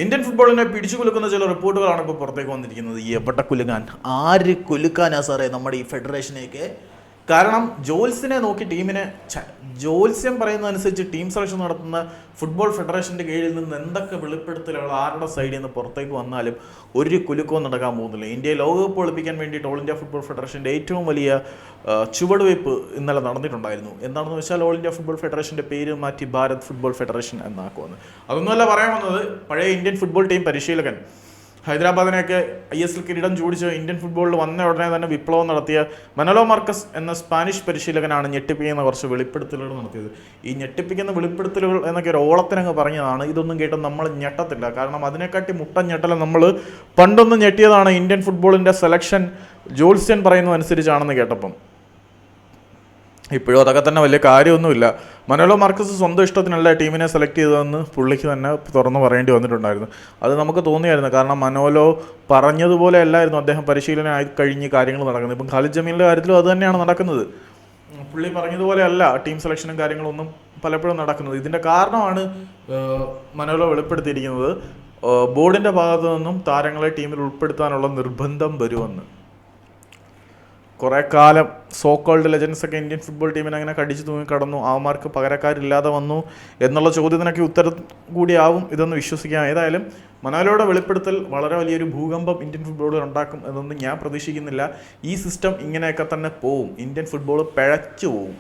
Indian ഫുട്ബോളിനെ പിടിച്ചു കുലുക്കുന്ന ചില റിപ്പോർട്ടുകളാണ് ഇപ്പോൾ പുറത്തേക്ക് വന്നിരിക്കുന്നത്. എവിടെ കുലുങ്ങാൻ, ആര് കുലുക്കാനാ സാറേ നമ്മുടെ ഈ ഫെഡറേഷനെയൊക്കെ? കാരണം ജോൽസിനെ നോക്കി ടീമിനെ ജോത്സ്യം പറയുന്നതനുസരിച്ച് ടീം സെലക്ഷൻ നടത്തുന്ന ഫുട്ബോൾ ഫെഡറേഷൻ്റെ കീഴിൽ നിന്ന് എന്തൊക്കെ വെളിപ്പെടുത്തലുകൾ ആരുടെ സൈഡിൽ നിന്ന് പുറത്തേക്ക് വന്നാലും ഒരു കുലുക്കവും നടക്കാൻ പോകുന്നില്ല. ഇന്ത്യയെ ലോകകപ്പ് ഒളിപ്പിക്കാൻ വേണ്ടിയിട്ട് ഓൾ ഇന്ത്യ ഫുട്ബോൾ ഫെഡറേഷൻ്റെ ഏറ്റവും വലിയ ചുവടുവയ്പ് ഇന്നലെ നടന്നിട്ടുണ്ടായിരുന്നു. എന്താണെന്ന് വെച്ചാൽ ഓൾ ഇന്ത്യ ഫുട്ബോൾ ഫെഡറേഷൻ്റെ പേര് മാറ്റി ഭാരത് ഫുട്ബോൾ ഫെഡറേഷൻ എന്നാക്കുമെന്ന്. അതൊന്നുമല്ല പറയാൻ വന്നത്, പഴയ ഇന്ത്യൻ ഫുട്ബോൾ ടീം പരിശീലകൻ ഹൈദരാബാദിനെയൊക്കെ ISL കിരീടം ചൂടിച്ച് ഇന്ത്യൻ ഫുട്ബോളിൽ വന്ന ഉടനെ തന്നെ വിപ്ലവം നടത്തിയ മനോലോ മാർക്കസ് എന്ന സ്പാനിഷ് പരിശീലകനാണ് ഞെട്ടിപ്പിക്കുന്ന കുറച്ച് വെളിപ്പെടുത്തലുകൾ നടത്തിയത്. ഈ ഞെട്ടിപ്പിക്കുന്ന വെളിപ്പെടുത്തലുകൾ എന്നൊക്കെ ഒരു ഓളത്തിനങ്ങ് പറഞ്ഞതാണ്. ഇതൊന്നും കേട്ട് നമ്മൾ ഞെട്ടത്തില്ല. കാരണം അതിനെക്കാട്ടി മുട്ടൻ ഞെട്ടല നമ്മൾ പണ്ടൊന്നും ഞെട്ടിയതാണ് ഇന്ത്യൻ ഫുട്ബോളിൻ്റെ സെലക്ഷൻ ജോത്സ്യൻ പറയുന്നതനുസരിച്ചാണെന്ന് കേട്ടപ്പം. ഇപ്പോഴും അതൊക്കെ തന്നെ വലിയ കാര്യമൊന്നുമില്ല. മനോലോ മാർക്കസ് സ്വന്തം ഇഷ്ടത്തിനല്ല ടീമിനെ സെലക്ട് ചെയ്തതെന്ന് പുള്ളിക്ക് തന്നെ തുറന്നു പറയേണ്ടി വന്നിട്ടുണ്ടായിരുന്നു. അത് നമുക്ക് തോന്നിയായിരുന്നു. കാരണം മനോലോ പറഞ്ഞതുപോലെ അല്ലായിരുന്നു അദ്ദേഹം പരിശീലനമായി കഴിഞ്ഞ് കാര്യങ്ങൾ നടക്കുന്നത്. ഇപ്പം ഖാലിദ് ജമീലിൻ്റെ കാര്യത്തിലും അത് തന്നെയാണ് നടക്കുന്നത്. പുള്ളി പറഞ്ഞതുപോലെ അല്ല ടീം സെലക്ഷനും കാര്യങ്ങളൊന്നും പലപ്പോഴും നടക്കുന്നത്. ഇതിൻ്റെ കാരണമാണ് മനോലോ വെളിപ്പെടുത്തിയിരിക്കുന്നത്. ബോർഡിൻ്റെ ഭാഗത്തു നിന്നും താരങ്ങളെ ടീമിൽ ഉൾപ്പെടുത്താനുള്ള നിർബന്ധം വരുമെന്ന്. കുറേ കാലം സോ കോൾഡ് ലെജൻസൊക്കെ ഇന്ത്യൻ ഫുട്ബോൾ ടീമിനെ അങ്ങനെ കടിച്ചു തൂങ്ങി കടന്നു, അവന്മാർക്ക് പകരക്കാരില്ലാതെ വന്നു എന്നുള്ള ചോദ്യത്തിനൊക്കെ ഉത്തരം കൂടിയാവും ഇതൊന്ന് വിശ്വസിക്കാം. ഏതായാലും മനോലോയുടെ വെളിപ്പെടുത്തൽ വളരെ വലിയൊരു ഭൂകമ്പം ഇന്ത്യൻ ഫുട്ബോളിൽ ഉണ്ടാക്കും എന്നൊന്നും ഞാൻ പ്രതീക്ഷിക്കുന്നില്ല. ഈ സിസ്റ്റം ഇങ്ങനെയൊക്കെ തന്നെ പോവും. ഇന്ത്യൻ ഫുട്ബോൾ പിഴച്ചു പോവും.